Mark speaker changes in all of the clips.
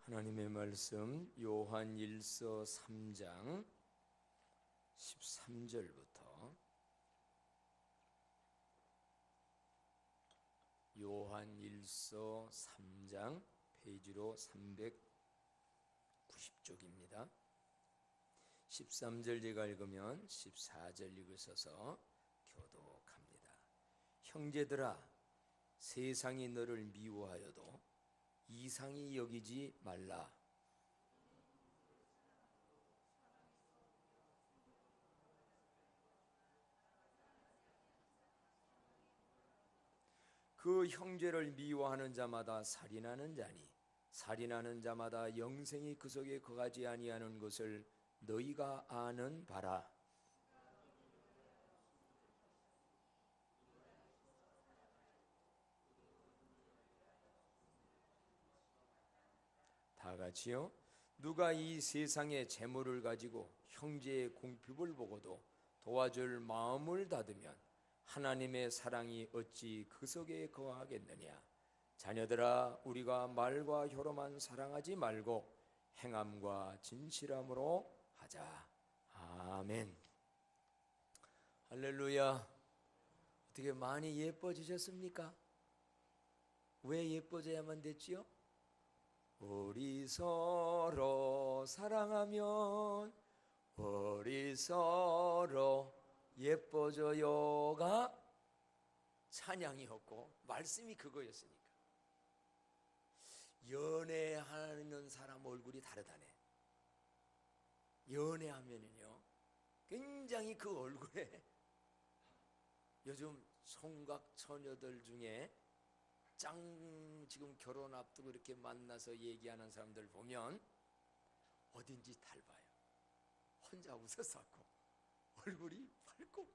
Speaker 1: 하나님의 말씀 요한일서 3장 13절부터 요한일서 3장 페이지로 390쪽입니다. 13절 제가 읽으면 14절 읽으셔서 교독합니다. 형제들아, 세상이 너를 미워하여도 이상히 여기지 말라. 그 형제를 미워하는 자마다 살인하는 자니 살인하는 자마다 영생이 그 속에 거하지 아니하는 것을 너희가 아는 바라. 다 같이요. 누가 이 세상의 재물을 가지고 형제의 궁핍을 보고도 도와줄 마음을 닫으면 하나님의 사랑이 어찌 그 속에 거하겠느냐. 자녀들아, 우리가 말과 혀로만 사랑하지 말고 행함과 진실함으로 하자. 아멘. 할렐루야. 어떻게 많이 예뻐지셨습니까? 왜 예뻐져야만 됐지요? 우리 서로 사랑하면 우리 서로 예뻐져요가 찬양이었고 말씀이 그거였으니까. 연애하는 사람 얼굴이 다르다네. 연애하면은요 굉장히 그 얼굴에 요즘 총각 처녀들 중에 지금 결혼 앞두고 이렇게 만나서 얘기하는 사람들 보면 어딘지 닮아요. 혼자 웃었었고 얼굴이 밝고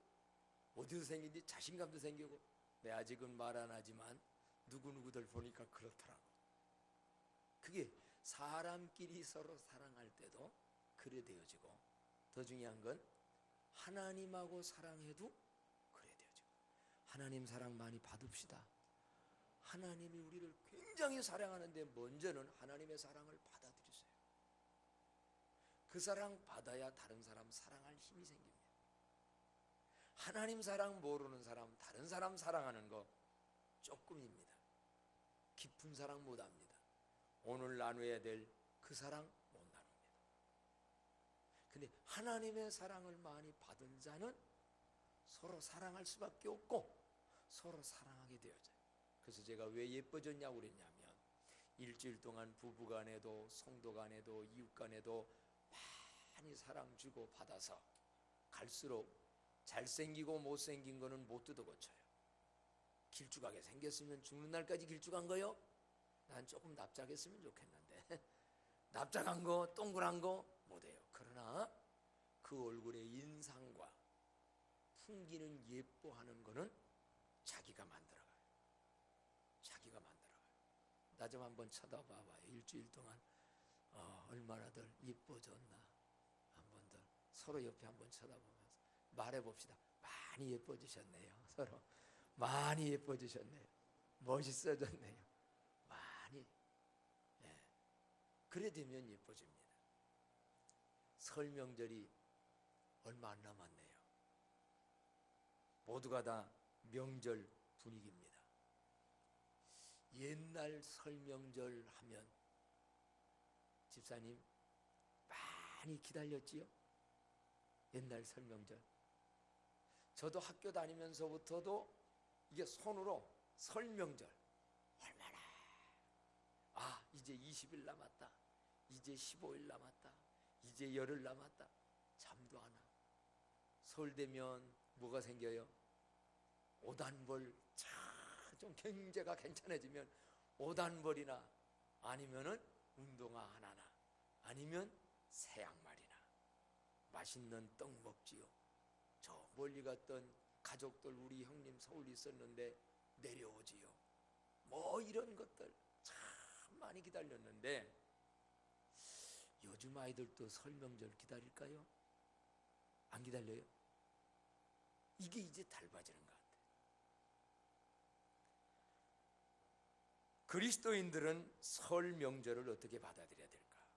Speaker 1: 어디서 생긴지 자신감도 생기고. 내 아직은 말 안 하지만 누구누구들 보니까 그렇더라고. 그게 사람끼리 서로 사랑할 때도 그래 되어지고, 더 중요한 건 하나님하고 사랑해도 그래 되어지고. 하나님 사랑 많이 받읍시다. 하나님이 우리를 굉장히 사랑하는데 먼저는 하나님의 사랑을 받아들이세요. 그 사랑 받아야 다른 사람 사랑할 힘이 생깁니다. 하나님 사랑 모르는 사람 다른 사람 사랑하는 거 조금입니다. 깊은 사랑 못합니다. 오늘 나눠야 될 그 사랑 못 나눕니다. 근데 하나님의 사랑을 많이 받은 자는 서로 사랑할 수밖에 없고 서로 사랑하게 되어져요. 그래서 제가 왜 예뻐졌냐고 그랬냐면, 일주일 동안 부부간에도 성도간에도 이웃간에도 많이 사랑 주고 받아서 갈수록 잘생기고 못생긴 거는 못 뜯어 고쳐요. 길쭉하게 생겼으면 죽는 날까지 길쭉한 거요? 난 조금 납작했으면 좋겠는데 납작한 거 동그란 거 못해요. 그러나 그 얼굴의 인상과 풍기는 예뻐하는 거는 자기가 만들어가요. 자기가 만들어가요. 나 좀 한번 쳐다봐봐요. 일주일 동안 얼마나들 예뻐졌나 한번들 서로 옆에 한번 쳐다보면서 말해봅시다. 많이 예뻐지셨네요. 서로 많이 예뻐지셨네요. 멋있어졌네요. 많이. 그래 되면 예뻐집니다. 설 명절이 얼마 안 남았네요. 모두가 다 명절 분위기입니다. 옛날 설 명절 하면 집사님 많이 기다렸지요? 옛날 설 명절. 저도 학교 다니면서부터도 이게 손으로 설 명절 얼마나, 이제 20일 남았다, 이제 15일 남았다, 이제 열흘 남았다. 잠도 안 와. 설 되면 뭐가 생겨요? 오단벌. 좀 경제가 괜찮아지면 오단벌이나 아니면은 운동화 하나나 아니면 새 양말이나 맛있는 떡 먹지요. 저 멀리 갔던 가족들, 우리 형님 서울 있었는데 내려오지요. 뭐 이런 것들 참 많이 기다렸는데 요즘 아이들도 설 명절 기다릴까요? 안 기다려요? 이게 이제 닮아지는 것 같아요. 그리스도인들은 설 명절을 어떻게 받아들여야 될까?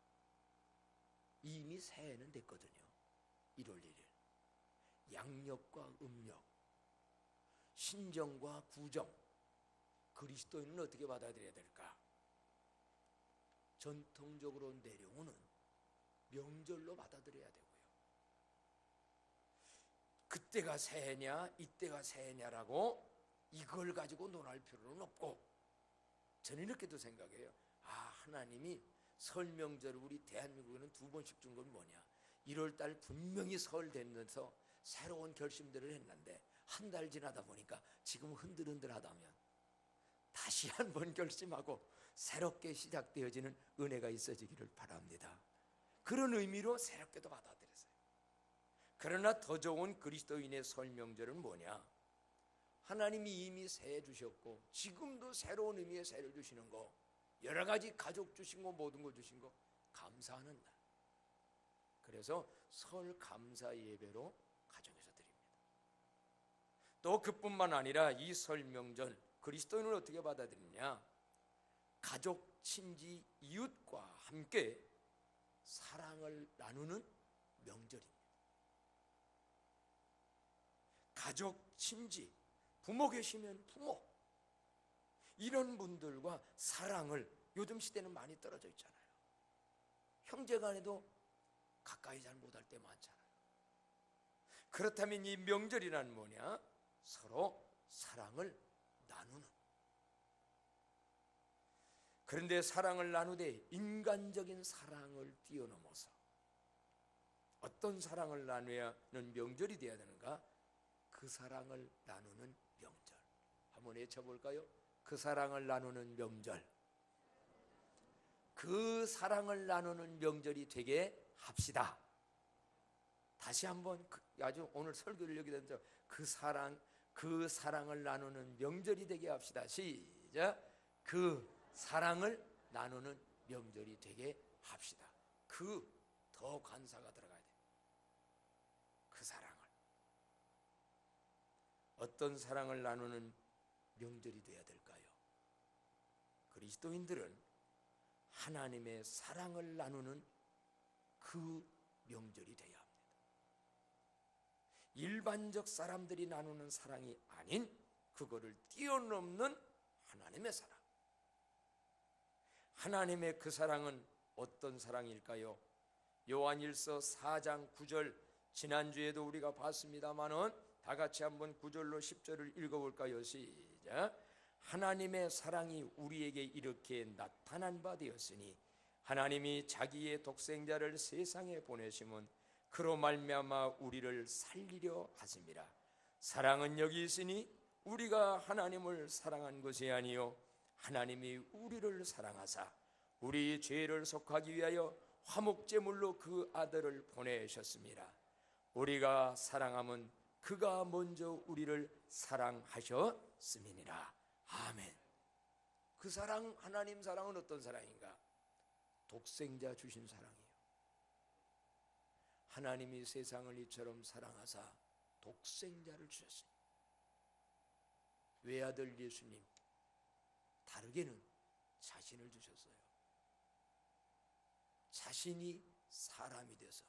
Speaker 1: 이미 새해는 됐거든요. 1월 1일. 양력과 음력, 신정과 구정, 그리스도인은 어떻게 받아들여야 될까? 전통적으로 내려오는 명절로 받아들여야 되고요. 그때가 새해냐 이때가 새해냐라고 이걸 가지고 논할 필요는 없고, 저는 이렇게도 생각해요. 하나님이 설 명절을 우리 대한민국에는 2번씩 준 건 뭐냐? 1월달 분명히 설 되면서 새로운 결심들을 했는데 한 달 지나다 보니까 지금 흔들흔들하다면 다시 한번 결심하고 새롭게 시작되어지는 은혜가 있어지기를 바랍니다. 그런 의미로 새롭게도 받아들였어요. 그러나 더 좋은 그리스도인의 설 명절은 뭐냐? 하나님이 이미 새해 주셨고 지금도 새로운 의미의 새해를 주시는 거, 여러 가지 가족 주신 거, 모든 거 주신 거 감사하는 날. 그래서 설 감사 예배로 가정에서 드립니다. 또 그뿐만 아니라 이 설 명절 그리스도인을 어떻게 받아들이냐? 가족, 친지, 이웃과 함께 사랑을 나누는 명절입니다. 가족, 친지, 부모 계시면 부모, 이런 분들과 사랑을, 요즘 시대는 많이 떨어져 있잖아요. 형제간에도 가까이 잘 못할 때 많잖아요. 그렇다면 이 명절이란 뭐냐? 서로 사랑을 나누는. 그런데 사랑을 나누되 인간적인 사랑을 뛰어넘어서 어떤 사랑을 나누는 명절이 되어야 되는가? 그 사랑을 나누는 명절. 한번 외쳐볼까요? 그 사랑을 나누는 명절. 그 사랑을 나누는 명절이 되게 합시다. 다시 한번 아주 오늘 설교를 여기 던져, 그 사랑을 나누는 명절이 되게 합시다. 시작. 그 사랑을 나누는 명절이 되게 합시다. 더 관사가 들어가야 돼. 그 사랑을. 어떤 사랑을 나누는 명절이 되어야 될까요? 그리스도인들은 하나님의 사랑을 나누는 그 명절이 되어야 합니다. 일반적 사람들이 나누는 사랑이 아닌 그거를 뛰어넘는 하나님의 사랑. 하나님의 그 사랑은 어떤 사랑일까요? 요한일서 4장 9절, 지난주에도 우리가 봤습니다마는 다 같이 한번 9절로 10절을 읽어볼까요? 시작. 하나님의 사랑이 우리에게 이렇게 나타난 바 되었으니 하나님이 자기의 독생자를 세상에 보내심은 그로 말미암아 우리를 살리려 하심이라. 사랑은 여기 있으니 우리가 하나님을 사랑한 것이 아니요 하나님이 우리를 사랑하사 우리 죄를 속하기 위하여 화목제물로 그 아들을 보내셨습니다. 우리가 사랑함은 그가 먼저 우리를 사랑하셨음이니라. 아멘. 그 사랑, 하나님 사랑은 어떤 사랑인가? 독생자 주신 사랑이에요. 하나님이 세상을 이처럼 사랑하사 독생자를 주셨습니다. 외아들 예수님, 다르게는 자신을 주셨어요. 자신이 사람이 돼서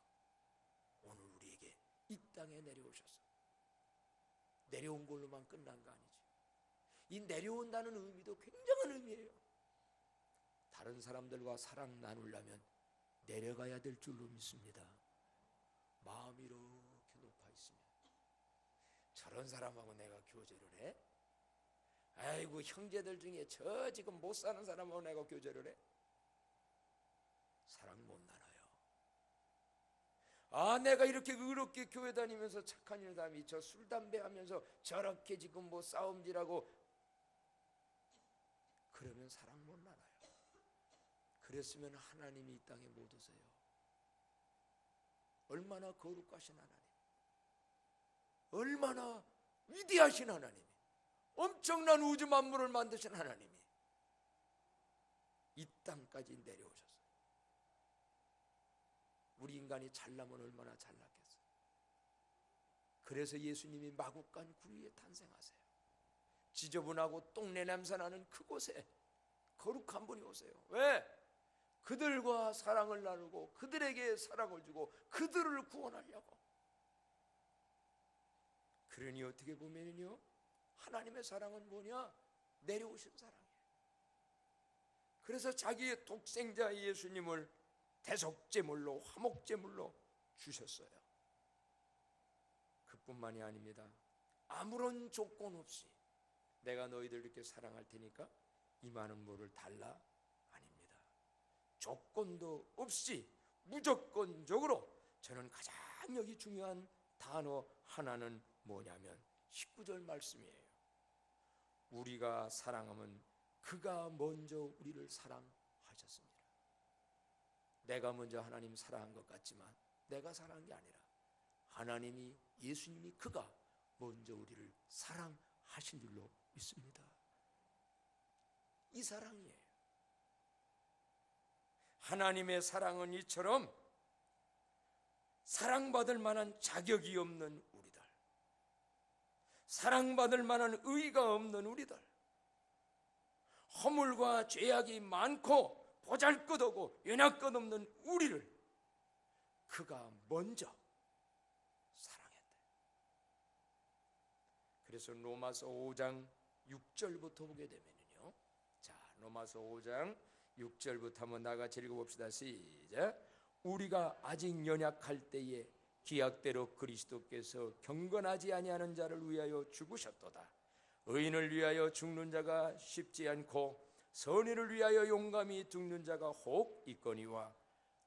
Speaker 1: 오늘 우리에게 이 땅에 내려오셨어요. 내려온 걸로만 끝난 거 아니죠. 이 내려온다는 의미도 굉장한 의미예요. 다른 사람들과 사랑 나누려면 내려가야 될 줄로 믿습니다. 마음이 이렇게 높아 있으면 저런 사람하고 내가 교제를 해? 아이고, 형제들 중에 저 지금 못 사는 사람하고 내가 교제를 해? 사랑 못 나눠요. 내가 이렇게 의롭게 교회 다니면서 착한 일 다니 저 술 담배 하면서 저렇게 지금 뭐 싸움질하고 그러면 사랑 못 나눠요. 그랬으면 하나님이 이 땅에 못 오세요. 얼마나 거룩하신 하나님, 얼마나 위대하신 하나님, 엄청난 우주 만물을 만드신 하나님이 이 땅까지 내려오셨어요. 우리 인간이 잘나면 얼마나 잘났겠어요. 그래서 예수님이 마국간 구리에 탄생하세요. 지저분하고 똥내 냄새 나는 그곳에 거룩한 분이 오세요. 왜? 그들과 사랑을 나누고 그들에게 사랑을 주고 그들을 구원하려고. 그러니 어떻게 보면요, 하나님의 사랑은 뭐냐? 내려오신 사랑이에요. 그래서 자기의 독생자 예수님을 대속제물로, 화목제물로 주셨어요. 그뿐만이 아닙니다. 아무런 조건 없이 내가 너희들 이렇게 사랑할 테니까 이 많은 물을 달라? 아닙니다. 조건도 없이 무조건적으로. 저는 가장 여기 중요한 단어 하나는 뭐냐면 19절 말씀이에요. 우리가 사랑하면 그가 먼저 우리를 사랑하셨습니다. 내가 먼저 하나님 사랑한 것 같지만 내가 사랑한 게 아니라 하나님이, 예수님이, 그가 먼저 우리를 사랑하신 줄로 믿습니다. 이 사랑이에요. 하나님의 사랑은 이처럼 사랑받을 만한 자격이 없는 우리들, 사랑받을 만한 의의가 없는 우리들, 허물과 죄악이 많고 보잘것없고 연약것없는 우리를 그가 먼저 사랑했다. 그래서 로마서 5장 6절부터 보게 되면요, 자, 로마서 5장 6절부터 한번 나같이 읽어봅시다. 시작. 우리가 아직 연약할 때에 기약대로 그리스도께서 경건하지 아니하는 자를 위하여 죽으셨도다. 의인을 위하여 죽는 자가 쉽지 않고 선인을 위하여 용감히 죽는 자가 혹 있거니와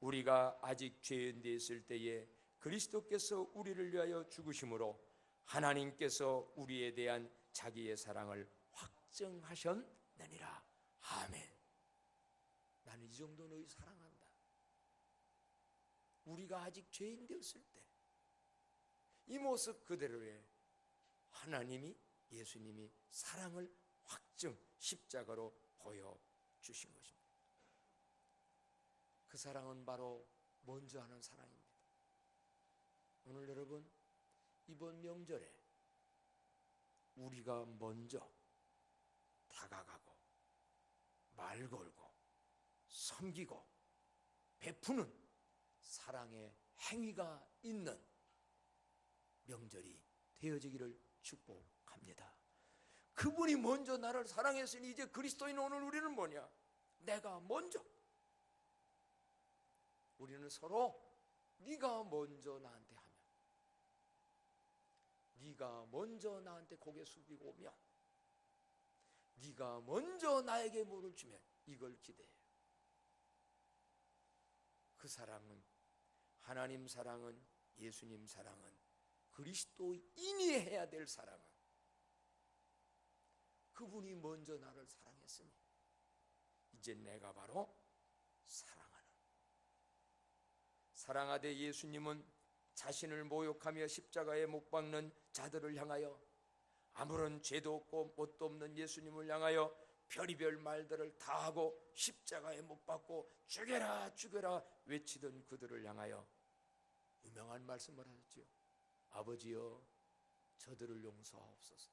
Speaker 1: 우리가 아직 죄인 되었을 때에 그리스도께서 우리를 위하여 죽으심으로 하나님께서 우리에 대한 자기의 사랑을 확증하셨느니라. 아멘. 나는 이 정도 너희 사랑한다. 우리가 아직 죄인 되었을 때 이 모습 그대로의 하나님이, 예수님이 사랑을 확증, 십자가로 보여주신 것입니다. 그 사랑은 바로 먼저 하는 사랑입니다. 오늘 여러분, 이번 명절에 우리가 먼저 다가가고 말 걸고 섬기고 베푸는 사랑의 행위가 있는 명절이 되어지기를 축복합니다. 그분이 먼저 나를 사랑했으니 이제 그리스도인 오늘 우리는 뭐냐? 내가 먼저. 우리는 서로 네가 먼저 나한테 하면, 네가 먼저 나한테 고개 숙이고 오면, 네가 먼저 나에게 물을 주면 이걸 기대해요. 그 사랑은, 하나님 사랑은, 예수님 사랑은, 그리스도인이 해야 될 사랑은 그분이 먼저 나를 사랑했으니 이제 내가 바로 사랑하는. 사랑하되 예수님은 자신을 모욕하며 십자가에 못 박는 자들을 향하여, 아무런 죄도 없고 뭣도 없는 예수님을 향하여 별의별 말들을 다 하고 십자가에 못 박고 죽여라 죽여라 외치던 그들을 향하여 유명한 말씀을 하셨지요. 아버지여, 저들을 용서하옵소서.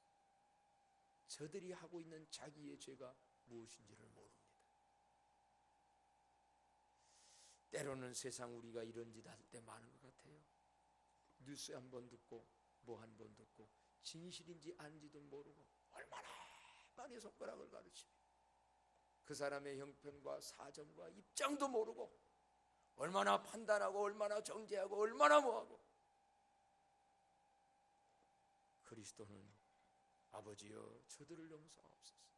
Speaker 1: 저들이 하고 있는 자기의 죄가 무엇인지를 모릅니다. 때로는 세상 우리가 이런 짓 할 때 많은 것 같아요. 뉴스 한 번 듣고 뭐 한 번 듣고 진실인지 아닌지도 모르고 얼마나 많이 손가락을 가르치며 그 사람의 형편과 사정과 입장도 모르고 얼마나 판단하고 얼마나 정죄하고 얼마나 뭐하고. 그리스도는 아버지여, 저들을 용서하옵소서.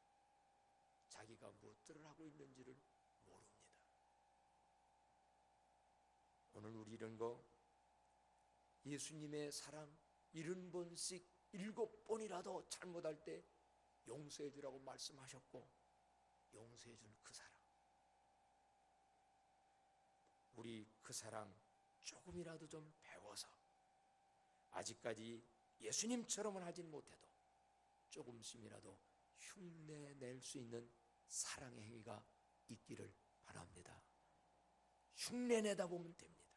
Speaker 1: 자기가 무엇들을 하고 있는지를 모릅니다. 오늘 우리 이런 거, 예수님의 사랑 70번씩 7번이라도 잘못할 때 용서해 주라고 말씀하셨고 용서해 준 그 사랑, 우리 그 사랑 조금이라도 좀 배워서 아직까지 예수님처럼은 하진 못해도 조금씩이라도 흉내낼 수 있는 사랑의 행위가 있기를 바랍니다. 흉내내다 보면 됩니다.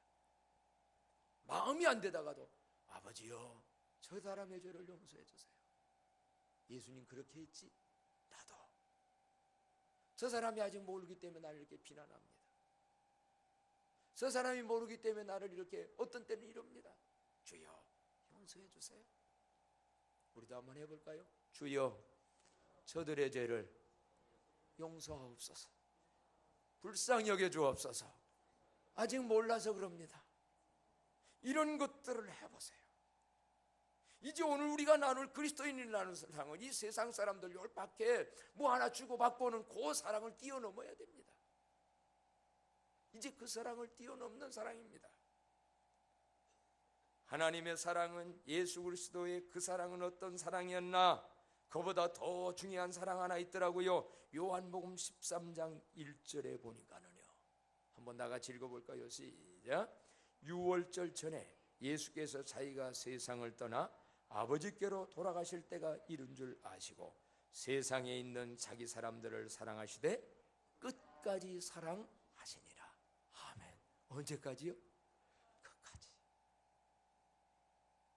Speaker 1: 마음이 안 되다가도 아버지여, 저 사람의 죄를 용서해 주세요. 예수님 그렇게 했지? 나도. 저 사람이 아직 모르기 때문에 나를 이렇게 비난합니다. 저 사람이 모르기 때문에 나를 이렇게 어떤 때는 이럽니다. 주여 용서해 주세요. 우리도 한번 해볼까요? 주여 저들의 죄를 용서하옵소서. 불쌍히 여겨 주옵소서. 아직 몰라서 그럽니다. 이런 것들을 해보세요. 이제 오늘 우리가 나눌 그리스도인이라는 사랑은 이 세상 사람들 열받게 뭐 하나 주고받고는 그 사랑을 뛰어넘어야 됩니다. 이제 그 사랑을 뛰어넘는 사랑입니다. 하나님의 사랑은, 예수 그리스도의 그 사랑은 어떤 사랑이었나? 그보다 더 중요한 사랑 하나 있더라고요. 요한복음 13장 1절에 보니까는요, 한번 나같이 읽어볼까요? 시작. 유월절 전에 예수께서 자기가 세상을 떠나 아버지께로 돌아가실 때가 이른 줄 아시고 세상에 있는 자기 사람들을 사랑하시되 끝까지 사랑하시니라. 아멘. 언제까지요? 끝까지.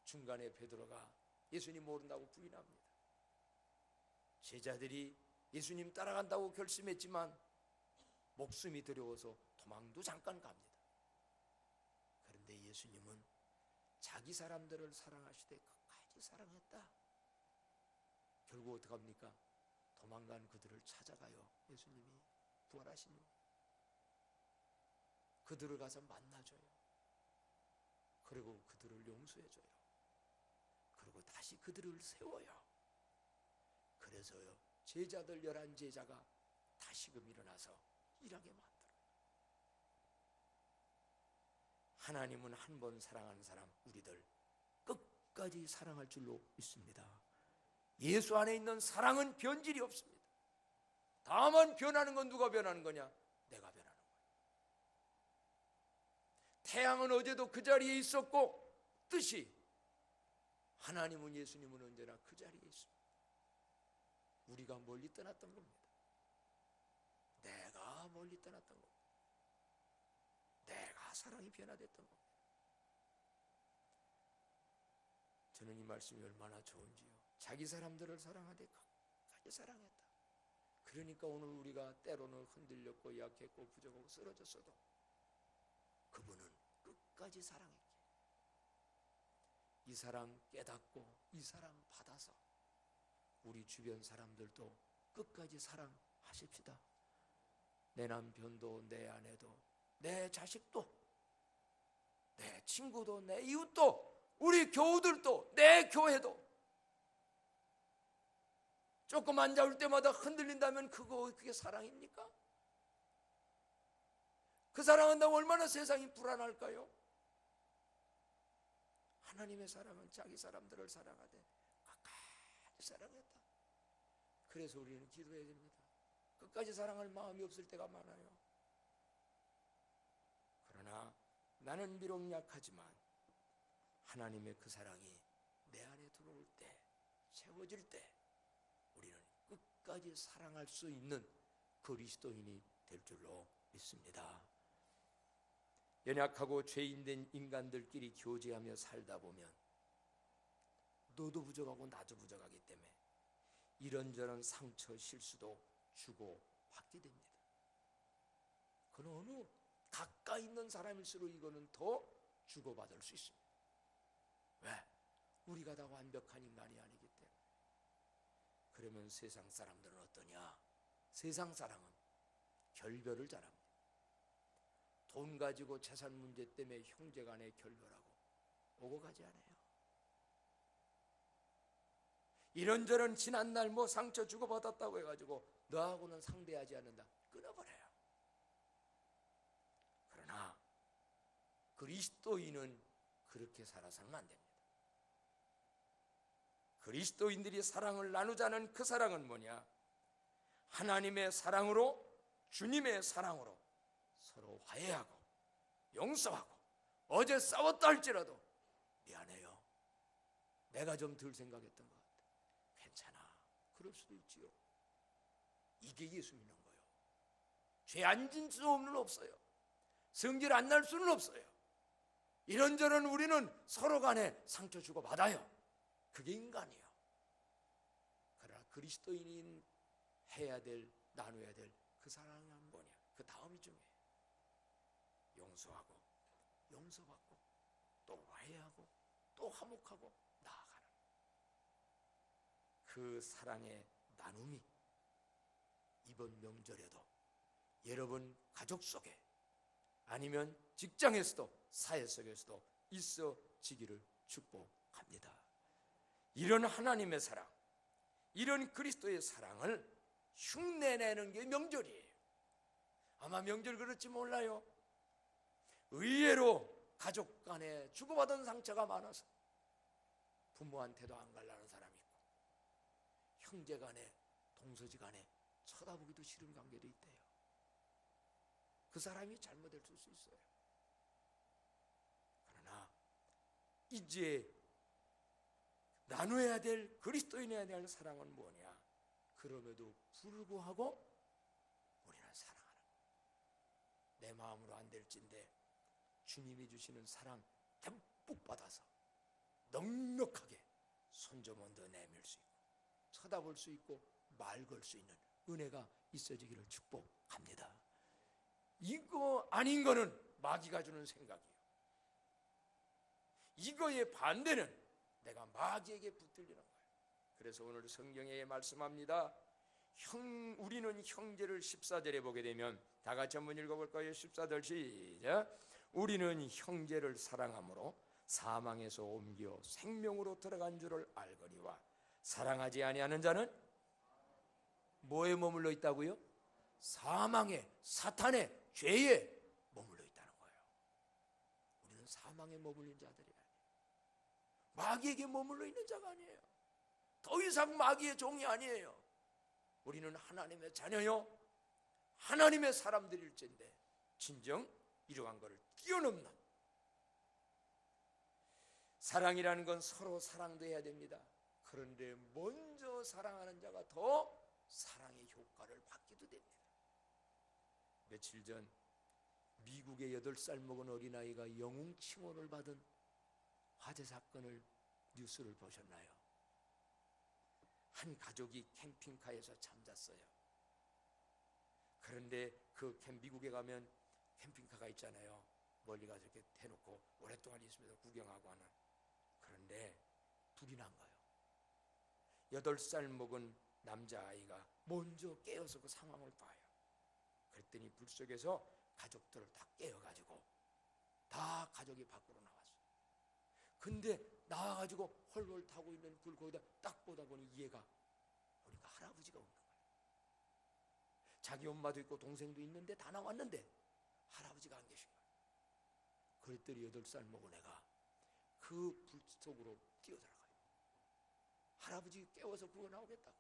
Speaker 1: 중간에 베드로가 예수님 모른다고 부인합니다. 제자들이 예수님 따라간다고 결심했지만 목숨이 두려워서 도망도 잠깐 갑니다. 그런데 예수님은 자기 사람들을 사랑하시되 끝까지 사랑했다. 결국 어떻게 합니까? 도망간 그들을 찾아가요. 예수님이 부활하신 후 그들을 가서 만나줘요. 그리고 그들을 용서해줘요. 그리고 다시 그들을 세워요. 그래서요, 제자들 11제자가 다시금 일어나서 일하게 만들어요. 하나님은 한 번 사랑하는 사람, 우리들 끝까지 사랑할 줄로 믿습니다. 예수 안에 있는 사랑은 변질이 없습니다. 다만 변하는 건 누가 변하는 거냐? 내가 변하는 거예요. 태양은 어제도 그 자리에 있었고 뜻이, 하나님은, 예수님은 언제나 그 자리에 있습니다. 우리가 멀리 떠났던 겁니다. 내가 멀리 떠났던 겁니다. 내가 사랑이 변화됐던 겁니다. 저는 이 말씀이 얼마나 좋은지요. 자기 사람들을 사랑하되 끝까지 사랑했다. 그러니까 오늘 우리가 때로는 흔들렸고 약했고 부족하고 쓰러졌어도 그분은 끝까지 사랑했기에 이 사랑 깨닫고 이 사랑 받아서 우리 주변 사람들도 끝까지 사랑하십시다. 내 남편도, 내 아내도, 내 자식도, 내 친구도, 내 이웃도, 우리 교우들도, 내 교회도. 조금 안 잡을 때마다 흔들린다면 그게 사랑입니까? 그 사랑한다고 얼마나 세상이 불안할까요? 하나님의 사랑은 자기 사람들을 사랑하되 끝까지 사랑했다. 그래서 우리는 기도해야 됩니다. 끝까지 사랑할 마음이 없을 때가 많아요. 그러나 나는 비록 약하지만 하나님의 그 사랑이 내 안에 들어올 때, 채워질 때 우리는 끝까지 사랑할 수 있는 그리스도인이 될 줄로 믿습니다. 연약하고 죄인된 인간들끼리 교제하며 살다 보면 너도 부족하고 나도 부족하기 때문에 이런저런 상처, 실수도 주고 받게 됩니다. 그건 어느 가까이 있는 사람일수록 이거는 더 주고받을 수 있습니다. 왜? 우리가 다 완벽한 인간이 아니기 때문에. 그러면 세상 사람들은 어떠냐? 세상 사람은 결별을 잘합니다. 돈 가지고 재산 문제 때문에 형제간에 결별하고 오고 가지 않아요. 이런저런 지난날 뭐 상처 주고받았다고 해가지고 너하고는 상대하지 않는다, 끊어버려요. 그러나 그리스도인은 그렇게 살아서는 안 됩니다. 그리스도인들이 사랑을 나누자는 그 사랑은 뭐냐? 하나님의 사랑으로, 주님의 사랑으로 서로 화해하고 용서하고, 어제 싸웠다 할지라도 미안해요, 내가 좀 덜 생각했던 것 같아, 괜찮아, 그럴 수도 있지요. 이게 예수 믿는 거예요. 죄 안 진 수 없어요. 성질 안 날 수는 없어요. 이런저런 우리는 서로 간에 상처 주고 받아요. 그게 인간이에요. 그러나 그리스도인이 해야 될, 나눠야 될 그 사랑은 뭐냐? 그 다음이 중요해요. 용서하고 용서받고 또 화해하고 또 화목하고 나아가는 그 사랑의 나눔이 이번 명절에도 여러분 가족 속에 아니면 직장에서도 사회 속에서도 있어지기를 축복합니다. 이런 하나님의 사랑, 이런 그리스도의 사랑을 흉내내는 게 명절이에요. 아마 명절 그렇지 몰라요. 의외로 가족 간에 주고받은 상처가 많아서 부모한테도 안 갈라는 사람이 있고 형제 간에 동서지 간에 쳐다보기도 싫은 관계도 있대요. 그 사람이 잘못했을 수 있어요. 그러나 이제 나눠야 될 그리스도인에 대한 사랑은 뭐냐? 그럼에도 불구하고 우리는 사랑하는 거예요. 내 마음으로 안 될진데 주님이 주시는 사랑 듬뿍 받아서 넉넉하게 손 좀 얹어 내밀 수 있고 쳐다볼 수 있고 말 걸 수 있는 은혜가 있어지기를 축복합니다. 이거 아닌 거는 마귀가 주는 생각이에요. 이거의 반대는 내가 마귀에게 붙들리는 거예요. 그래서 오늘 성경에 말씀합니다. 우리는 형제를 14절에 보게 되면 다 같이 한번 읽어볼까요? 14절 시작. 우리는 형제를 사랑함으로 사망에서 옮겨 생명으로 들어간 줄을 알거니와 사랑하지 아니하는 자는 뭐에 머물러 있다고요? 사망에, 사탄의 죄에 머물러 있다는 거예요. 우리는 사망에 머물린 자들이 아니에요. 마귀에게 머물러 있는 자가 아니에요. 더 이상 마귀의 종이 아니에요. 우리는 하나님의 자녀요, 하나님의 사람들일진데 진정 이러한 것을 뛰어넘는 사랑이라는 건 서로 사랑도 해야 됩니다. 그런데 먼저 사랑하는 자가 더 사랑의 효과를 받기도 됩니다. 며칠 전 미국의 8살 먹은 어린아이가 영웅 칭호를 받은 화재 사건을 뉴스를 보셨나요? 한 가족이 캠핑카에서 잠잤어요. 그런데 미국에 가면 캠핑카가 있잖아요. 멀리 가서 이렇게 대놓고 오랫동안 있으면서 구경하고 하는. 그런데 불이 난 거예요. 8살 먹은 남자아이가 먼저 깨어서 그 상황을 봐요. 그랬더니 불 속에서 가족들을 다 깨어가지고 다 가족이 밖으로 나왔어요. 근데 나와가지고 헐헐 타고 있는 불 거기다 딱 보다 보니 얘가 보니까 할아버지가 오는 거예요. 자기 엄마도 있고 동생도 있는데 다 나왔는데 할아버지가 안 계신 거예요. 그랬더니 8살 먹은 애가 그 불 속으로 뛰어들어가요. 할아버지 깨워서 구워 나오겠다고.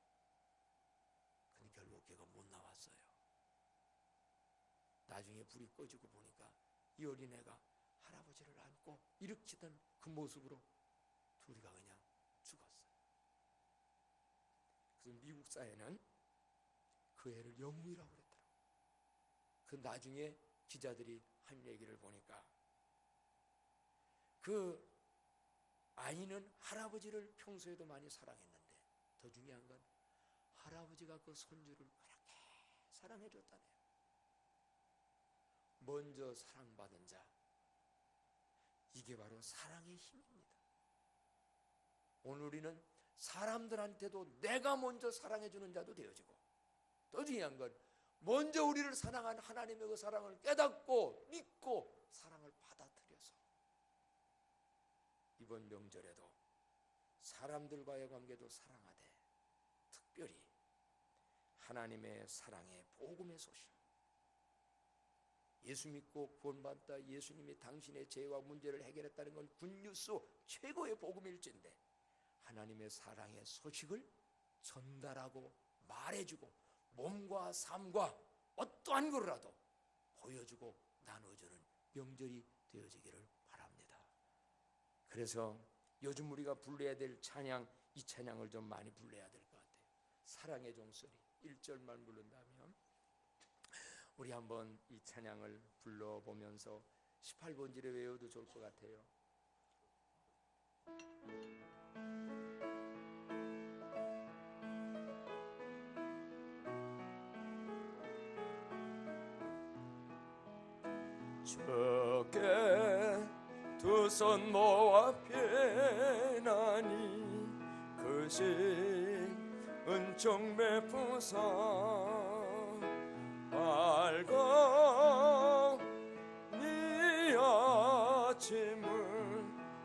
Speaker 1: 근데 결국 걔가 못 나왔어요. 나중에 불이 꺼지고 보니까 이 어린애가 할아버지를 안고 일으키던 그 모습으로 둘이가 그냥 죽었어요. 그래서 미국 사회는 그 애를 영웅이라고 그랬더라고요. 그 나중에 기자들이 한 얘기를 보니까 그 아이는 할아버지를 평소에도 많이 사랑했는데 더 중요한 건 할아버지가 그 손주를 그렇게 사랑해 줬다네요. 먼저 사랑받은 자, 이게 바로 사랑의 힘입니다. 오늘 우리는 사람들한테도 내가 먼저 사랑해 주는 자도 되어지고 더 중요한 건 먼저 우리를 사랑한 하나님의 그 사랑을 깨닫고 믿고 사랑을 받아들여서 이번 명절에도 사람들과의 관계도 사랑하되 특별히 하나님의 사랑의 복음의 소식, 예수 믿고 구원받다 예수님이 당신의 죄와 문제를 해결했다는 건 굿뉴스 최고의 복음일진데 하나님의 사랑의 소식을 전달하고 말해주고 몸과 삶과 어떠한 거라도 보여주고 나눠주는 명절이 되어지기를 바랍니다. 그래서 요즘 우리가 불러야 될 찬양, 이 찬양을 좀 많이 불러야 될 것 같아요. 사랑의 종소리 1절만 부른다면 우리 한번 이 찬양을 불러보면서 18번지를 외워도 좋을 것 같아요. 주께 두 손 모아 피나니 그시 은총 베푸사 밝아 네 아침을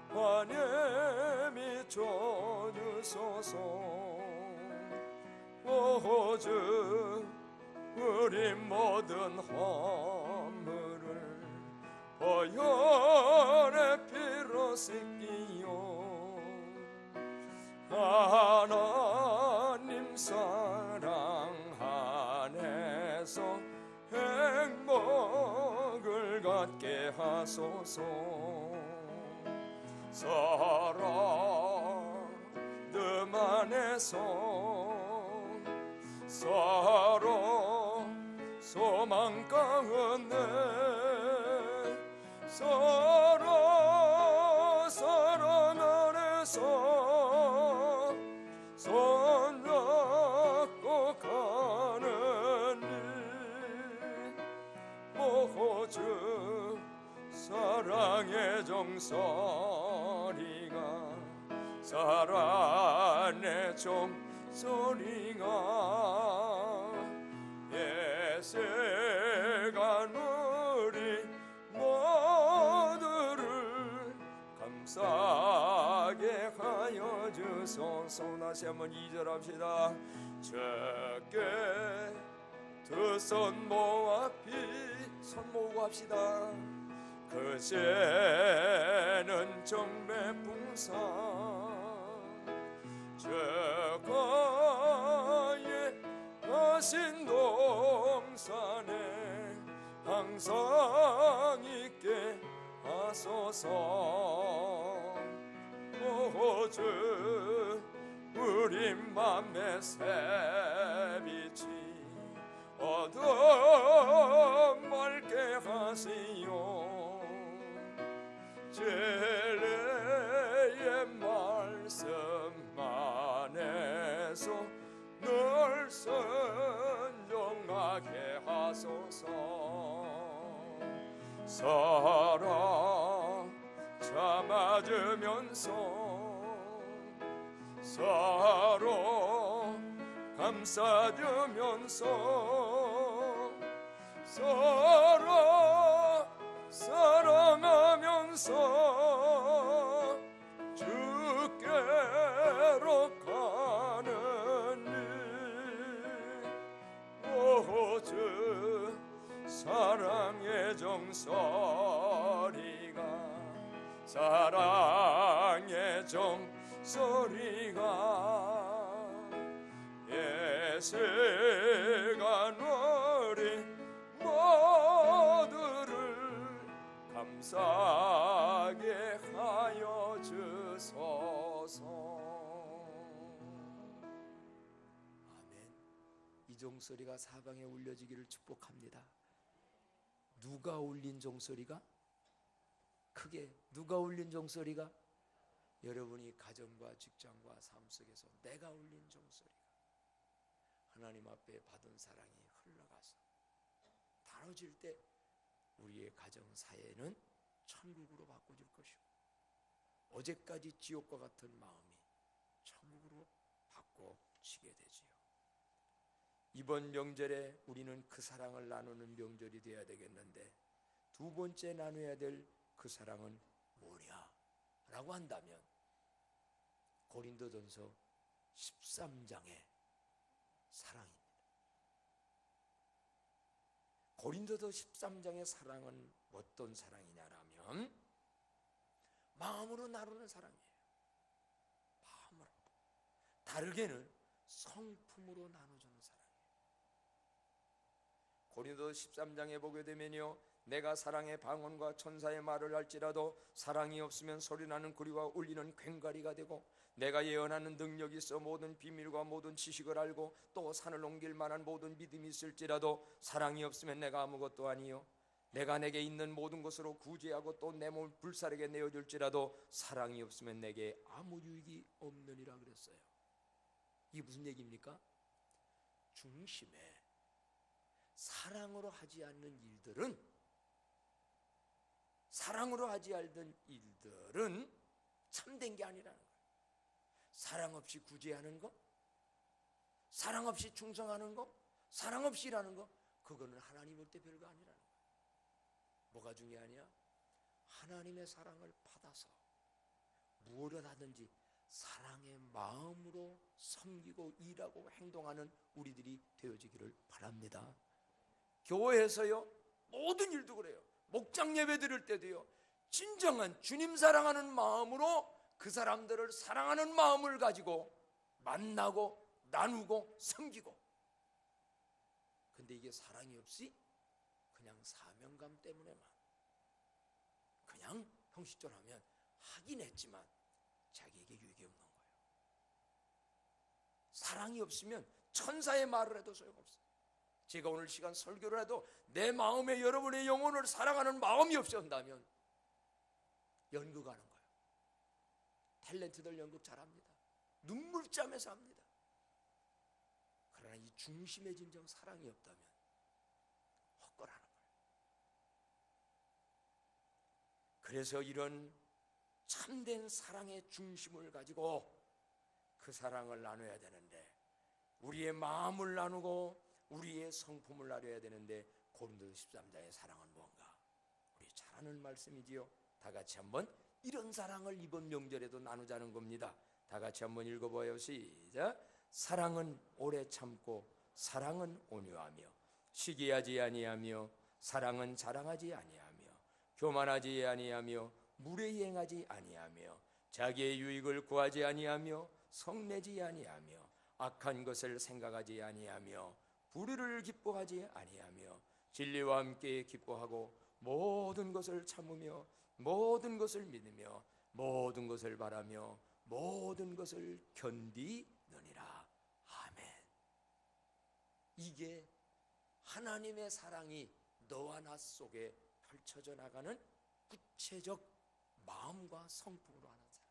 Speaker 1: 환히 비춰주소서. 오주 우리 모든 허물을 보혈의 피로 씻기요 하나님 사랑 안에서 행복을 갖게 하소서. 사랑 안에서 서로 소망 가운데 서로 사랑 안에서 손잡고 가는 일 오주 사랑의 종소리가 사랑의 종소리가 예세간 우리 모두를 감사하게 하여 주소서. 다시 한번 2절 합시다. 주께 두 손 모아 손 모으고 합시다. 그제는 정배 풍사 저거에 하신 동산에 항상 있게 하소서. 오주 우리 맘의 새빛이 어둠 맑게 하시오. 진리의 말씀 안에서 늘 순종하게 하소서. 서로 참아주면서 서로 감싸주면서 서로 사랑하면서 주께로 가는 일 오주 사랑의 종소리가 사랑의 종소리가 예수가 우리 모두를 감사하게 하여 주소서. 아멘. 이 종소리가 사방에 울려지기를 축복합니다. 누가 울린 종소리가? 크게 누가 울린 종소리가? 여러분이 가정과 직장과 삶 속에서 내가 울린 종소리가 하나님 앞에 받은 사랑이 흘러가서 다뤄질 때 우리의 가정 사회는 천국으로 바꿔줄 것이고 어제까지 지옥과 같은 마음이 천국으로 바꿔지게 되지요. 이번 명절에 우리는 그 사랑을 나누는 명절이 되어야 되겠는데 두 번째 나눠야 될 그 사랑은 뭐냐? 라고 한다면 고린도전서 13장의 사랑입니다. 고린도서 13장의 사랑은 어떤 사랑이냐라면 마음으로 나누는 사랑이에요. 마음으로. 다르게는 성품으로 나눠주는 사랑이에요. 고린도서 13장에 보게 되면요, 내가 사랑의 방언과 천사의 말을 할지라도 사랑이 없으면 소리나는 구리와 울리는 괭가리가 되고 내가 예언하는 능력이 있어 모든 비밀과 모든 지식을 알고 또 산을 옮길 만한 모든 믿음이 있을지라도 사랑이 없으면 내가 아무것도 아니요 내가 내게 있는 모든 것으로 구제하고 또 내 몸을 불사르게 내어줄지라도 사랑이 없으면 내게 아무 유익이 없느니라 그랬어요. 이게 무슨 얘기입니까? 중심에 사랑으로 하지 않는 일들은 사랑으로 하지 않던 일들은 참된 게 아니라는 거예요. 사랑 없이 구제하는 거, 사랑 없이 충성하는 거, 사랑 없이 일하는 거, 그거는 하나님 볼 때 별거 아니라는 거예요. 뭐가 중요하냐? 하나님의 사랑을 받아서 무엇을 하든지 사랑의 마음으로 섬기고 일하고 행동하는 우리들이 되어지기를 바랍니다. 교회에서요, 모든 일도 그래요. 목장 예배 드릴 때도요, 진정한 주님 사랑하는 마음으로 그 사람들을 사랑하는 마음을 가지고 만나고 나누고 섬기고. 근데 이게 사랑이 없이 그냥 사명감 때문에만 그냥 형식적으로 하면 하긴 했지만 자기에게 유익이 없는 거예요. 사랑이 없으면 천사의 말을 해도 소용없어요. 제가 오늘 시간 설교를 해도 내 마음에 여러분의 영혼을 사랑하는 마음이 없어진다면 연극하는 거예요. 탤런트들 연극 잘합니다. 눈물짬에서 합니다. 그러나 이 중심에 진정 사랑이 없다면 헛걸하는 거예요. 그래서 이런 참된 사랑의 중심을 가지고 그 사랑을 나눠야 되는데, 우리의 마음을 나누고 우리의 성품을 나눠야 되는데, 고린도서 13장의 사랑은 뭔가? 우리 잘 아는 말씀이지요. 다 같이 한번 이런 사랑을 이번 명절에도 나누자는 겁니다. 다 같이 한번 읽어봐요. 시작. 사랑은 오래 참고 사랑은 온유하며 시기하지 아니하며 사랑은 자랑하지 아니하며 교만하지 아니하며 무례행하지 아니하며 자기의 유익을 구하지 아니하며 성내지 아니하며 악한 것을 생각하지 아니하며 불의를 기뻐하지 아니하며 진리와 함께 기뻐하고 모든 것을 참으며 모든 것을 믿으며 모든 것을 바라며 모든 것을 견디느니라. 아멘. 이게 하나님의 사랑이 너와 나 속에 펼쳐져 나가는 구체적 마음과 성품으로 하는 사랑.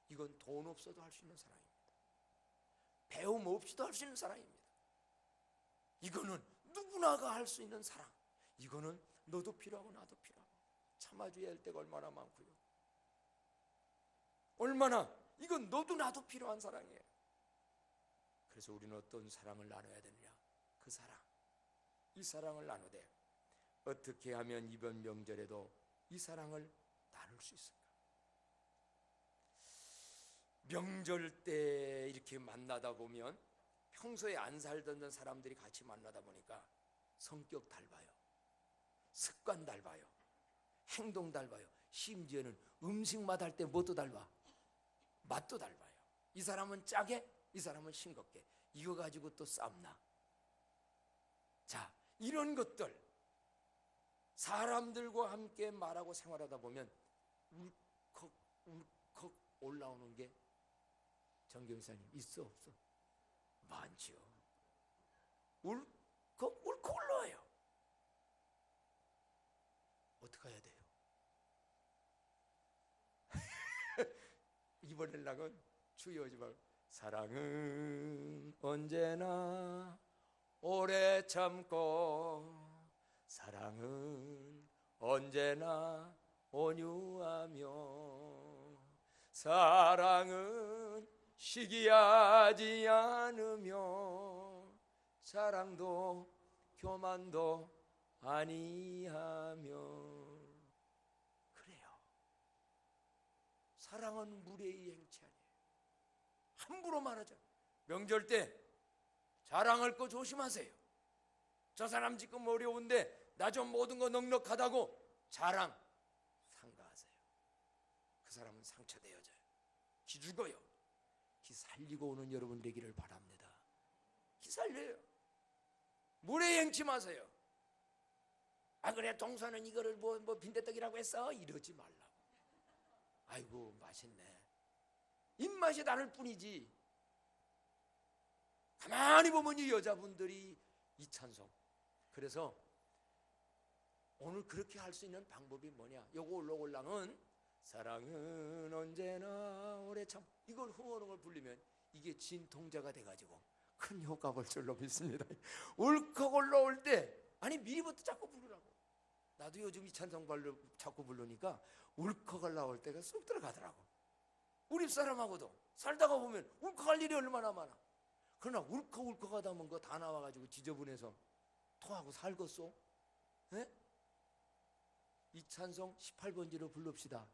Speaker 1: 이건 돈 없어도 할 수 있는 사랑입니다. 배움 없이도 할 수 있는 사랑입니다. 이거는 누구나가 할 수 있는 사랑. 이거는 너도 필요하고 나도 필요하고 참아줘야 할 때가 얼마나 많고요. 얼마나, 이건 너도 나도 필요한 사랑이에요. 그래서 우리는 어떤 사랑을 나눠야 되느냐? 그 사랑, 이 사랑을 나누되 어떻게 하면 이번 명절에도 이 사랑을 나눌 수 있을까? 명절 때 이렇게 만나다 보면 평소에 안 살던 사람들이 같이 만나다 보니까 성격 닮아요, 습관 닮아요, 행동 닮아요. 심지어는 음식 맛 할 때 뭣도 닮아? 맛도 닮아요. 이 사람은 짜게, 이 사람은 싱겁게. 이거 가지고 또 싸움나. 자, 이런 것들 사람들과 함께 말하고 생활하다 보면 울컥 울컥 올라오는 게 정교사님 있어 없어? 많지요. 울컥 울컥 올라와요. 어떻게 해야 돼요? 이번에 락은 주여하지 말고 사랑은 언제나 오래 참고 사랑은 언제나 온유하며 사랑은 시기하지 않으며 사랑도 교만도 아니하며. 그래요. 사랑은 무례의 행치 아니에요. 함부로 말하자. 명절 때 자랑할 거 조심하세요. 저 사람 지금 어려운데 나 좀 모든 거 넉넉하다고 자랑 삼가하세요. 그 사람은 상처되어져요. 기 죽어요. 기 살리고 오는 여러분 되기를 바랍니다. 기 살려요. 무례 행치 마세요. 아 그래 동서는 이거를 뭐 빈대떡이라고 했어? 이러지 말라고. 아이고 맛있네. 입맛이 다를 뿐이지. 가만히 보면 이 여자분들이 이 찬송. 그래서 오늘 그렇게 할 수 있는 방법이 뭐냐? 요거 올라올랑은 사랑은 언제나 오래 참, 이걸 흥얼흥얼 불리면 이게 진통제가 돼가지고 큰 효과 볼 줄로 믿습니다. 울컥 올라올 때 아니 미리부터 자꾸 부르라고. 나도 요즘 이 찬송 자꾸 부르니까 울컥을 나올 때가 쏙 들어가더라고. 우리 사람하고도 살다가 보면 울컥할 일이 얼마나 많아. 그러나 울컥하다 보면 그거 다 나와가지고 지저분해서 토하고 살겠소? 예? 이 찬송 18번지로 부릅시다.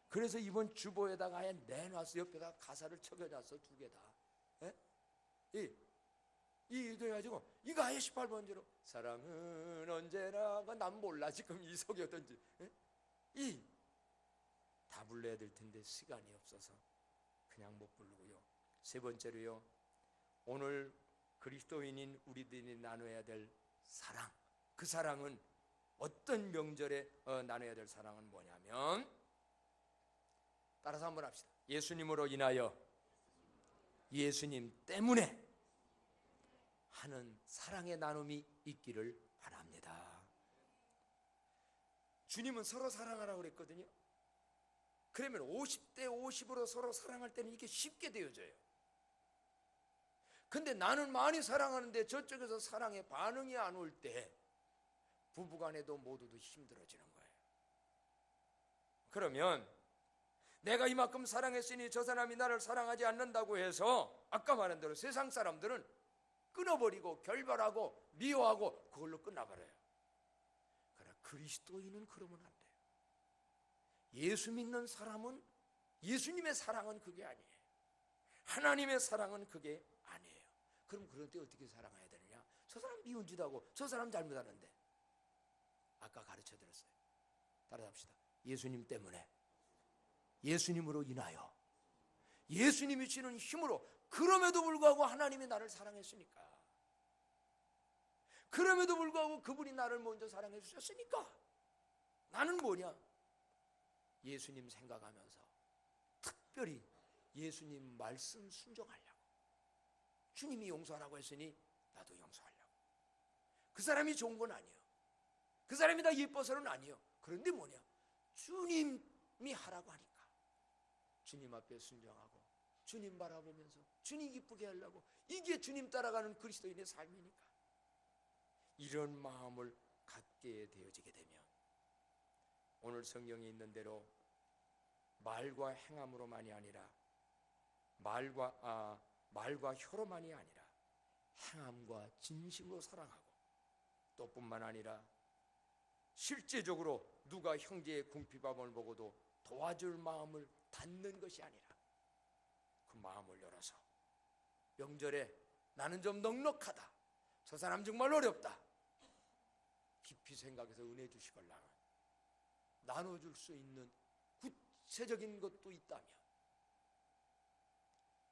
Speaker 1: 그래서 이번 주보에다가 아예 내놔서 옆에다 가사를 적어놨어. 두 개 다. 예? 그래가지고 이거 아예 18번지로 사랑은 언제나 난 몰라 지금 이 속이 어떤지. 다 불러야 될 텐데 시간이 없어서 그냥 못 부르고요. 세 번째로요, 오늘 그리스도인인 우리들이 나눠야 될 사랑, 그 사랑은 어떤 명절에 나눠야 될 사랑은 뭐냐면, 따라서 한번 합시다. 예수님으로 인하여, 예수님 때문에 하는 사랑의 나눔이 있기를 바랍니다. 주님은 서로 사랑하라고 그랬거든요. 그러면 50대 50으로 서로 사랑할 때는 이게 쉽게 되어져요. 근데 나는 많이 사랑하는데 저쪽에서 사랑에 반응이 안 올 때 부부간에도 모두도 힘들어지는 거예요. 그러면 내가 이만큼 사랑했으니 저 사람이 나를 사랑하지 않는다고 해서 아까 말한 대로 세상 사람들은 끊어버리고 결별하고 미워하고 그걸로 끝나버려요. 그러나 그리스도인은 그러면 안 돼요. 예수 믿는 사람은, 예수님의 사랑은 그게 아니에요. 하나님의 사랑은 그게 아니에요. 그럼 그럴 때 어떻게 사랑해야 되느냐? 저 사람 미운 짓 하고 저 사람 잘못하는데, 아까 가르쳐 드렸어요. 따라서 합시다. 예수님 때문에, 예수님으로 인하여, 예수님이 주시는 힘으로, 그럼에도 불구하고 하나님이 나를 사랑했으니까, 그럼에도 불구하고 그분이 나를 먼저 사랑해 주셨으니까 나는 뭐냐? 예수님 생각하면서 특별히 예수님 말씀 순종하려고. 주님이 용서하라고 했으니 나도 용서하려고. 그 사람이 좋은 건 아니에요. 그 사람이 다 예뻐서는 아니에요. 그런데 뭐냐? 주님이 하라고 하니까 주님 앞에 순종하고 주님 바라보면서 주님 기쁘게 하려고. 이게 주님 따라가는 그리스도인의 삶이니까. 이런 마음을 갖게 되어지게 되면 오늘 성경에 있는 대로 말과 행함으로만이 아니라 말과 혀로만이 아니라 행함과 진심으로 사랑하고, 또 뿐만 아니라 실제적으로 누가 형제의 궁핍함을 보고도 도와줄 마음을 닫는 것이 아니라 그 마음을 열어서 명절에 나는 좀 넉넉하다, 저 사람 정말 어렵다, 깊이 생각해서 은혜 주시걸라 나눠줄 수 있는 구체적인 것도 있다면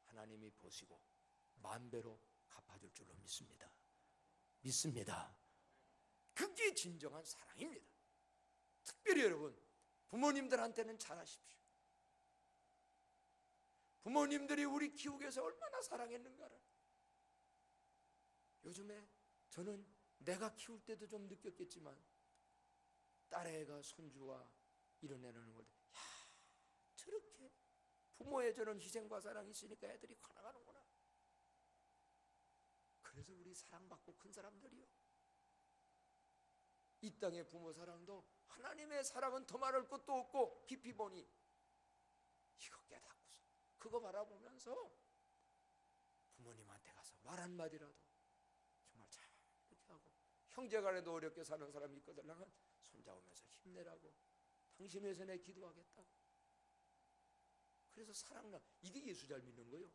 Speaker 1: 하나님이 보시고 만배로 갚아줄 줄로 믿습니다. 그게 진정한 사랑입니다. 특별히 여러분, 부모님들한테는 잘하십시오. 부모님들이 우리 키우기 위해서 얼마나 사랑했는가를 요즘에 저는 내가 키울 때도 좀 느꼈겠지만 딸애가 손주와 이런 애라는 걸, 야, 저렇게 부모의 저런 희생과 사랑이 있으니까 애들이 커나가는구나. 그래서 우리 사랑받고 큰 사람들이요, 이 땅의 부모 사랑도 하나님의 사랑은 더 말할 것도 없고, 깊이 보니 이거 깨닫고서 그거 바라보면서 부모님한테 가서 말 한마디라도 정말 잘 이렇게 하고, 형제간에도 어렵게 사는 사람이 있거든. 손잡으면서 힘내라고, 당신 위해서 내 기도하겠다고. 그래서 사랑나, 이게 예수 잘 믿는 거예요.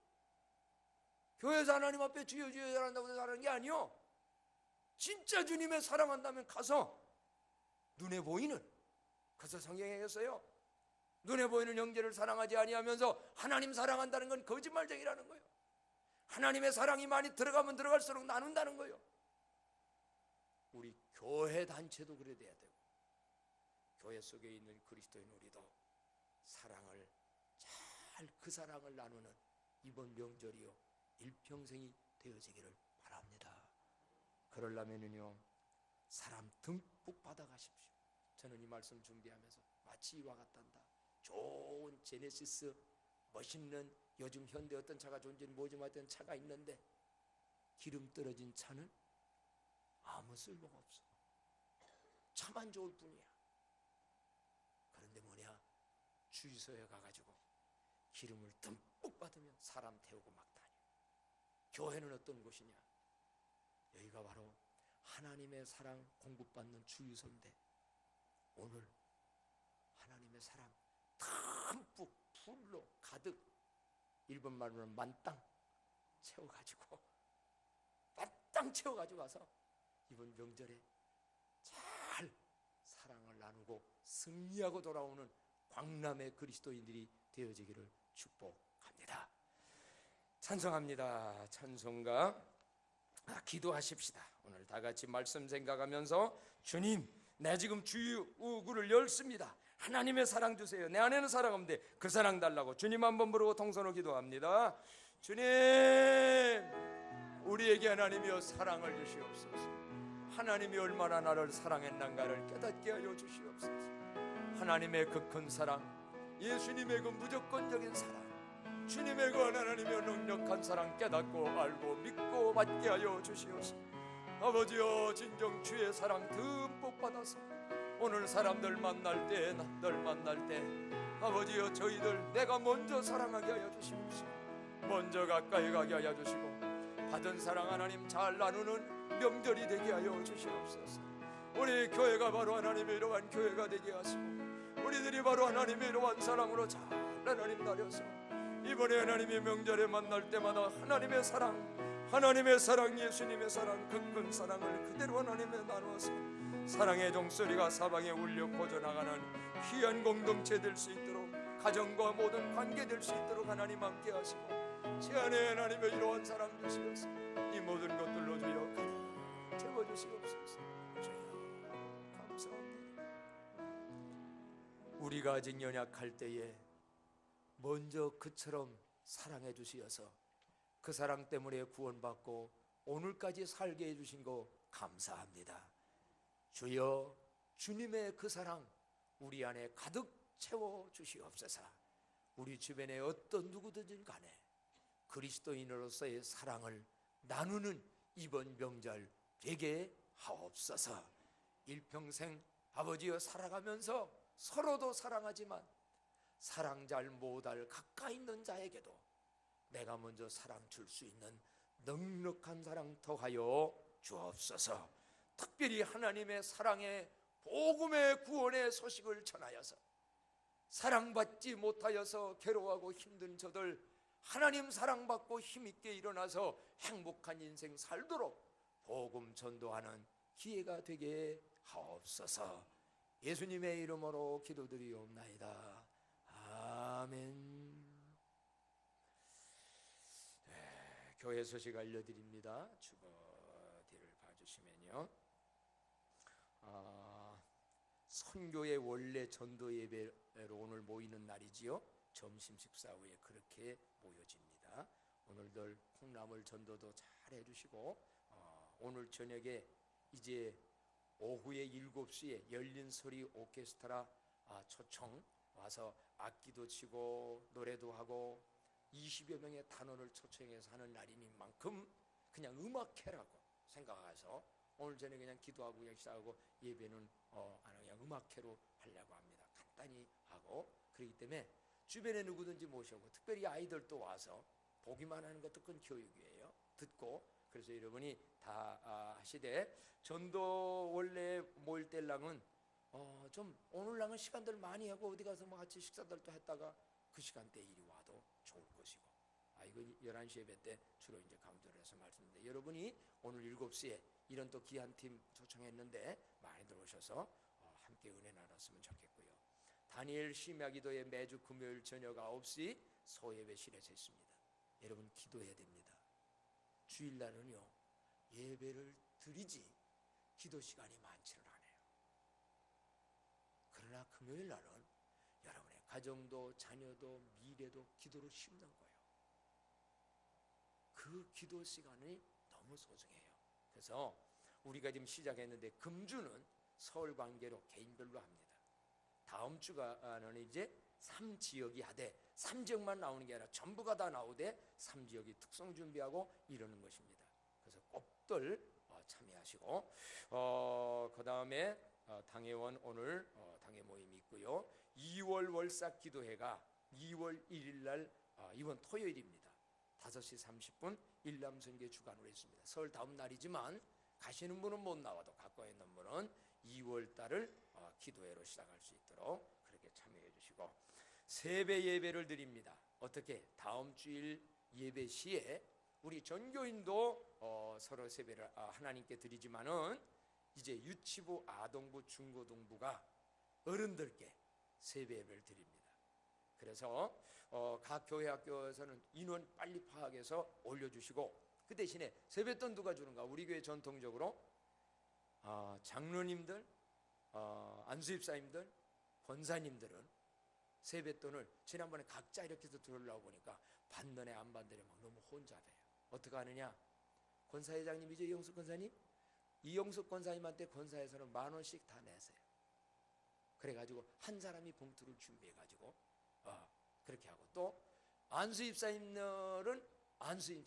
Speaker 1: 교회에서 하나님 앞에 주여 주여 잘한다고 사랑하는 게 아니요. 진짜 주님의 사랑한다면 가서 눈에 보이는, 그래서 성경에 했어요. 눈에 보이는 형제를 사랑하지 아니하면서 하나님 사랑한다는 건 거짓말쟁이라는 거예요. 하나님의 사랑이 많이 들어가면 들어갈수록 나눈다는 거예요. 우리 교회 단체도 그래 돼야 되고, 교회 속에 있는 그리스도인 우리도 사랑을 잘, 그 사랑을 나누는 이번 명절이요 일평생이 되어지기를 바랍니다. 그러려면은요 사람 듬뿍 받아가십시오. 저는 이 말씀 준비하면서 마치 이와 같단다. 좋은 제네시스, 멋있는, 요즘 현대 어떤 차가 좋은지는 모르지만 어떤 차가 있는데 기름 떨어진 차는 아무 쓸모가 없어. 차만 좋을 뿐이야. 그런데 뭐냐, 주유소에 가가지고 기름을 듬뿍 받으면 사람 태우고 막 다녀. 교회는 어떤 곳이냐? 여기가 바로 하나님의 사랑 공급받는 주유소인데, 오늘 하나님의 사랑 듬뿍 풀로 가득, 일본 말로는 만땅 채워가지고, 만땅 채워가지고 와서 이번 명절에 잘 사랑을 나누고 승리하고 돌아오는 광남의 그리스도인들이 되어지기를 축복합니다. 찬송합니다. 찬송가 기도하십시다. 오늘 다 같이 말씀 생각하면서, 주님, 내 지금 주유구를 열습니다. 하나님의 사랑 주세요. 내 안에는 사랑 없는데 그 사랑 달라고 주님 한번 부르고 통성으로 기도합니다. 주님, 우리에게 하나님이여 사랑을 주시옵소서. 하나님이 얼마나 나를 사랑했는가를 깨닫게 하여 주시옵소서. 하나님의 그 큰 사랑, 예수님의 그 무조건적인 사랑, 주님의 그 하나님의 능력한 사랑 깨닫고 알고 믿고 받게 하여 주시옵소서. 아버지여, 진정 주의 사랑 듬뿍 받아서 오늘 사람들 만날 때, 남들 만날 때, 아버지여, 저희들 내가 먼저 사랑하게 하여 주시옵소서. 먼저 가까이 가게 하여 주시고, 받은 사랑 하나님 잘 나누는 명절이 되게 하여 주시옵소서. 우리 교회가 바로 하나님의 이러한 교회가 되게 하시고, 우리들이 바로 하나님의 이러한 사랑으로 잘 하나님 나려서 이번에 하나님의 명절에 만날 때마다 하나님의 사랑, 예수님의 사랑, 그 큰 사랑을 그대로 하나님에 나누어서 사랑의 종소리가 사방에 울려 퍼져나가는 귀한 공동체 될 수 있도록, 가정과 모든 관계 될 수 있도록 하나님 함께 하시고, 제 안에 하나님의 이러한 사랑 주시옵소서. 이 모든 것들로 주여 가득 채워주시옵소서. 주여 감사합니다. 우리가 아직 연약할 때에 먼저 그처럼 사랑해 주시어서 그 사랑 때문에 구원받고 오늘까지 살게 해주신 거 감사합니다. 주여, 주님의 그 사랑 우리 안에 가득 채워 주시옵소서. 우리 주변에 어떤 누구든지 간에 그리스도인으로서의 사랑을 나누는 이번 명절 되게 하옵소서. 일평생 아버지여 살아가면서 서로도 사랑하지만 사랑 잘 못할 가까이 있는 자에게도 내가 먼저 사랑 줄 수 있는 넉넉한 사랑 더하여 주옵소서. 특별히 하나님의 사랑의 복음의 구원의 소식을 전하여서 사랑받지 못하여서 괴로워하고 힘든 저들 하나님 사랑받고 힘있게 일어나서 행복한 인생 살도록 복음 전도하는 기회가 되게 하옵소서. 예수님의 이름으로 기도드리옵나이다. 아멘. 네, 교회 소식 알려드립니다. 주거 뒤를 봐주시면요, 선교의 원래 전도 예배로 오늘 모이는 날이지요. 점심 식사 후에 그렇게 모여집니다. 오늘들 콩나물 전도도 잘 해주시고, 오늘 저녁에 이제 오후에 7시에 열린 소리 오케스트라 초청 와서 악기도 치고 노래도 하고 20여 명의 단원을 초청해서 하는 날인 만큼 그냥 음악회라고 생각해서 오늘 저녁에 그냥 기도하고 그냥 시작하고 예배는 그냥 음악회로 하려고 합니다. 간단히 하고, 그렇기 때문에 주변에 누구든지 모셔고, 특별히 아이들도 와서 보기만 하는 것도 큰 교육이에요. 듣고, 그래서 여러분이 다 하시되, 전도 원래 모일 때랑은 좀 오늘랑은 시간들 많이 하고 어디 가서 뭐 같이 식사들도 했다가 그 시간대에 이리 와도 좋을 것이고, 이거 11시 예배 때 주로 이제 강조를 해서 말씀드립니다. 여러분이 오늘 7시에 이런 또 귀한 팀 초청했는데 많이 들어오셔서 함께 은혜 나눴으면 좋겠고요. 다니엘 심야기도에 매주 금요일 저녁 9시 소예배실에서 있습니다. 여러분 기도해야 됩니다. 주일날은요 예배를 드리지 기도 시간이 많지는 않아요. 그러나 금요일날은 여러분의 가정도 자녀도 미래도 기도로 심는 거예요. 그 기도 시간이 너무 소중해요. 그래서 우리가 지금 시작했는데 금주는 서울 관계로 개인별로 합니다. 다음 주가는 이제 3지역이 하되 3지역만 나오는 게 아니라 전부가 다 나오되 3지역이 특성 준비하고 이러는 것입니다. 그래서 꼭들 참여하시고, 그 다음에 당회원 오늘 당회 모임이 있고요. 2월 월삭 기도회가 2월 1일 날 이번 토요일입니다. 5시 30분 일남선교 주간으로 있습니다. 설 다음 날이지만 가시는 분은 못 나와도 가까이 있는 분은 2월 달을 기도회로 시작할 수 있도록 그렇게 참여해 주시고, 세배 예배를 드립니다. 어떻게? 다음 주일 예배 시에 우리 전교인도 서로 세배를 하나님께 드리지만은 이제 유치부, 아동부, 중고등부가 어른들께 세배 예배를 드립니다. 그래서 각 교회 학교에서는 인원 빨리 파악해서 올려주시고, 그 대신에 세뱃돈 누가 주는가? 우리 교회 전통적으로 장로님들, 안수집사님들, 권사님들은 세뱃돈을 지난번에 각자 이렇게 해서 들으려고 보니까 받는 애 안 받는 애 막 너무 혼잡해요. 어떻게 하느냐? 권사회장님이죠, 이영숙 권사님? 이영숙 권사님한테 권사에서는 10,000원씩 다 내세요. 그래가지고 한 사람이 봉투를 준비해가지고 그렇게 하고, 또 안수집사님들은 안수집사